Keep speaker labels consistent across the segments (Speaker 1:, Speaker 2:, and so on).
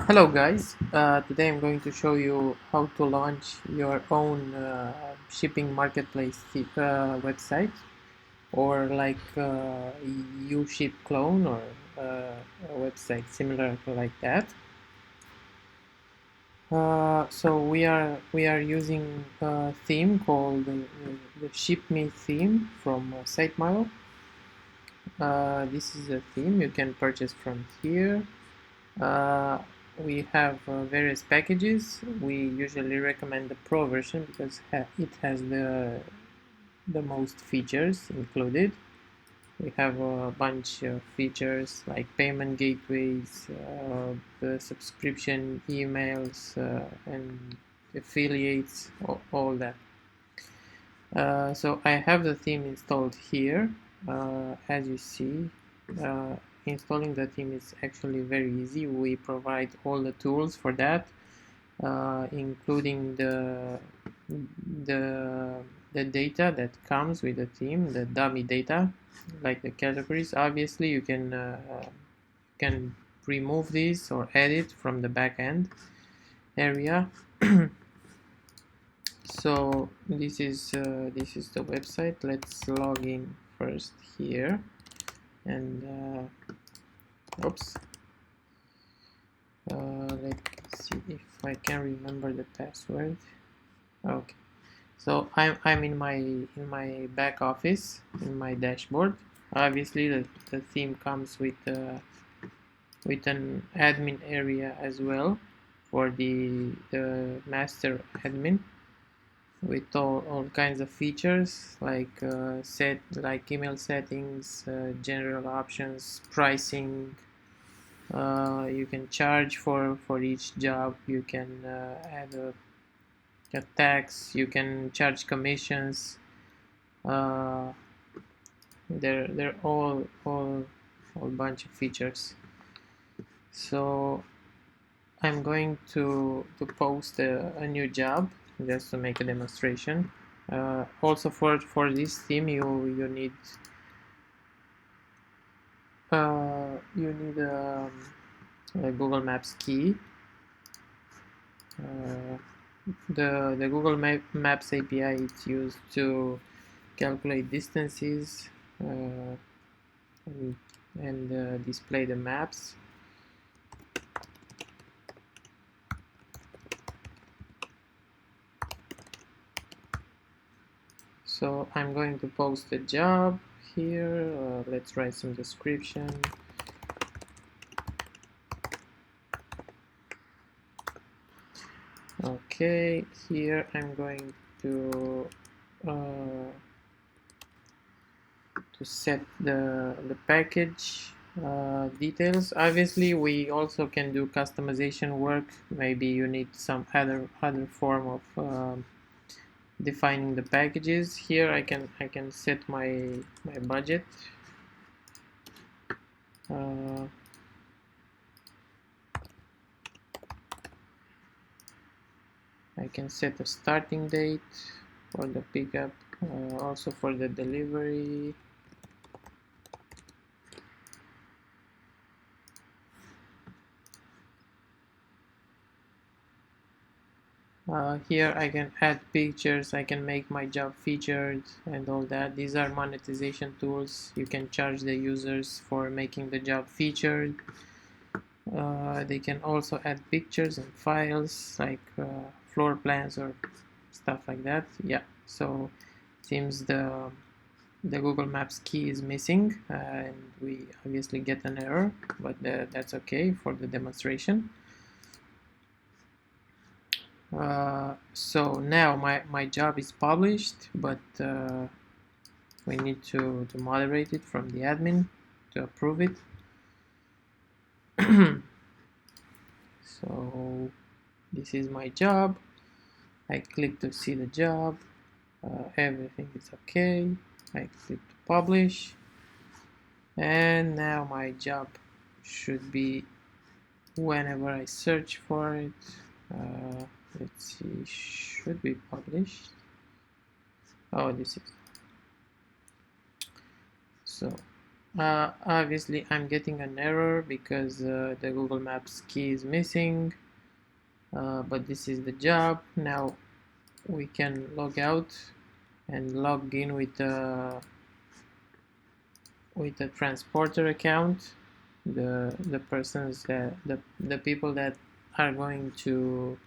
Speaker 1: Hello guys, today I'm going to show you how to launch your own shipping marketplace website, or like uship clone, or a website similar to like that. So we are using a theme called the Shipme theme from SiteMile. This is a theme you can purchase from here. Uh, we have various packages. We usually recommend the Pro version because it has the most features included. We have a bunch of features like payment gateways, the subscription emails, and affiliates, all that. So I have the theme installed here. As you see, uh, installing the theme is actually very easy. We provide all the tools for that, including the the data that comes with the theme, the dummy data, like the categories. Obviously, you can remove these or edit from the backend area. So this is the website. Let's log in first here, and oops, let's see if I can remember the password. Okay, so I'm in my back office, in my dashboard. Obviously, the theme comes with an admin area as well for the master admin, with all kinds of features like email settings, general options, pricing. You can charge for each job. You can add a tax. You can charge commissions. uh, they're all bunch of features. So I'm going to post a new job just to make a demonstration. Also for this theme, you need a Google Maps key. The Google Maps API is used to calculate distances, and display the maps. So I'm going to post a job here. Let's write some description. Okay, here I'm going uh, to set the package details. Obviously, we also can do customization work. Maybe you need some other form of defining the packages. Here I can set my budget. Uh, I can set a starting date for the pickup, also for the delivery. Here I can add pictures, I can make my job featured and all that. These are monetization tools. You can charge the users for making the job featured. They can also add pictures and files like floor plans or stuff like that. Yeah, so it seems the Google Maps key is missing, and we obviously get an error, but that's okay for the demonstration. So now my job is published, but we need to moderate it from the admin to approve it. So this is my job. I click to see the job. Everything is okay. I click to publish, and now my job should be, whenever I search for it, let's see, should be published. Oh, this is so Obviously I'm getting an error because the Google Maps key is missing, but this is the job. Now we can log out and log in with the transporter account. The persons that the people that are going to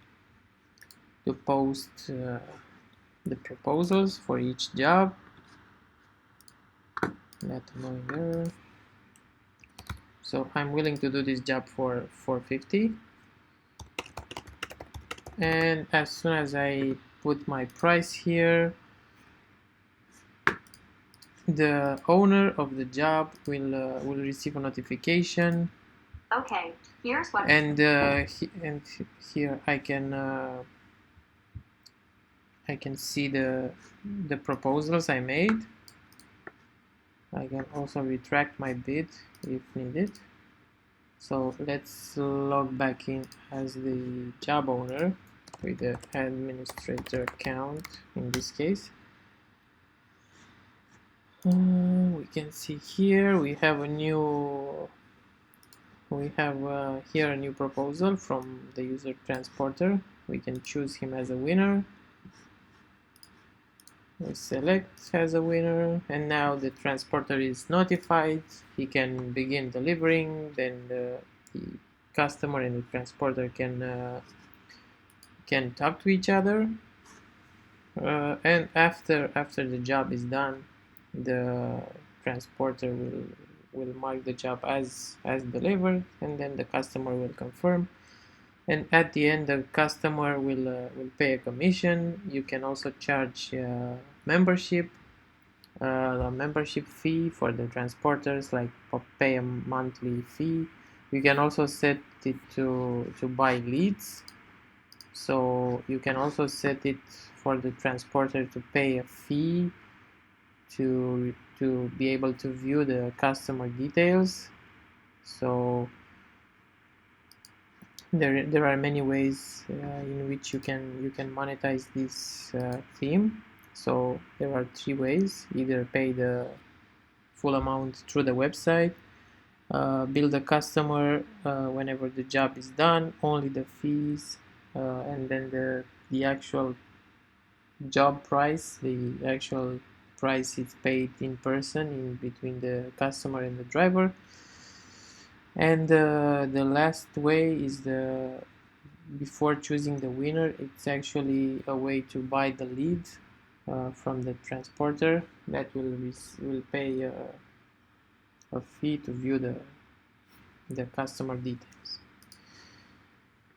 Speaker 1: post the proposals for each job. That annoying error. So I'm willing to do this job for 450, and as soon as I put my price here, the owner of the job will receive a notification.
Speaker 2: Okay, here's what.
Speaker 1: And here I can see the proposals I made. I can also retract my bid if needed. So let's log back in as the job owner with the administrator account in this case. We can see here we have here a new proposal from the user transporter. We can choose him as a winner. We select as a winner, and now the transporter is notified. He can begin delivering. Then the customer and the transporter can talk to each other. And after the job is done, the transporter will mark the job as delivered, and then the customer will confirm. And at the end, the customer will pay a commission. You can also charge membership, a membership fee for the transporters, like pay a monthly fee. You can also set it to buy leads. So you can also set it for the transporter to pay a fee to be able to view the customer details. So there are many ways in which you can monetize this theme. So there are 3 ways: either pay the full amount through the website, bill the customer whenever the job is done, only the fees, and then the actual job price, the actual price is paid in person in between the customer and the driver. And the last way is before choosing the winner, it's actually a way to buy the lead from the transporter that will pay a fee to view the customer details.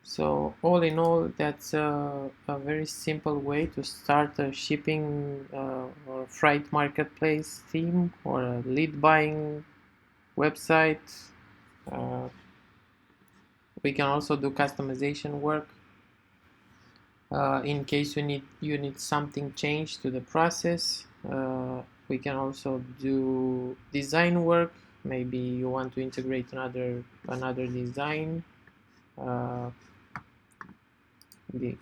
Speaker 1: So all in all, that's a very simple way to start a shipping or freight marketplace theme or a lead buying website. We can also do customization work in case you need something changed to the process. We can also do design work. Maybe you want to integrate another design.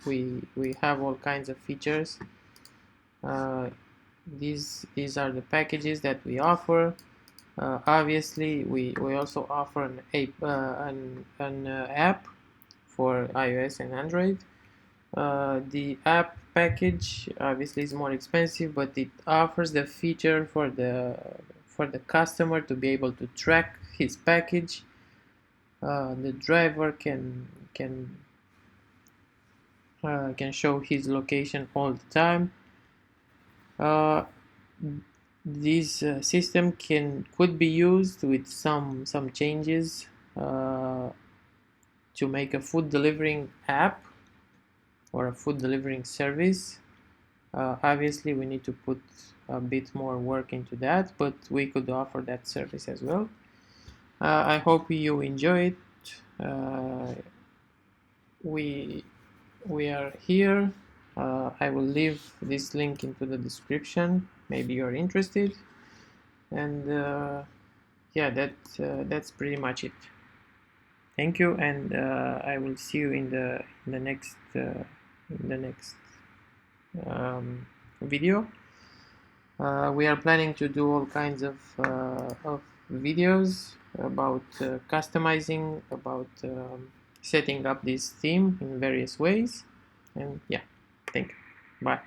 Speaker 1: We have all kinds of features. These are the packages that we offer. Obviously, we also offer an app for iOS and Android. The app package obviously is more expensive, but it offers the feature for the customer to be able to track his package. The driver can show his location all the time. This system could be used with some changes to make a food delivering app or a food delivering service. Obviously, we need to put a bit more work into that, but we could offer that service as well. I hope you enjoy it. We are here. I will leave this link into the description. Maybe you're interested. And yeah, that's pretty much it. Thank you, and I will see you in the next video. We are planning to do all kinds of videos about customizing, about setting up this theme in various ways. And yeah, thank you. Bye.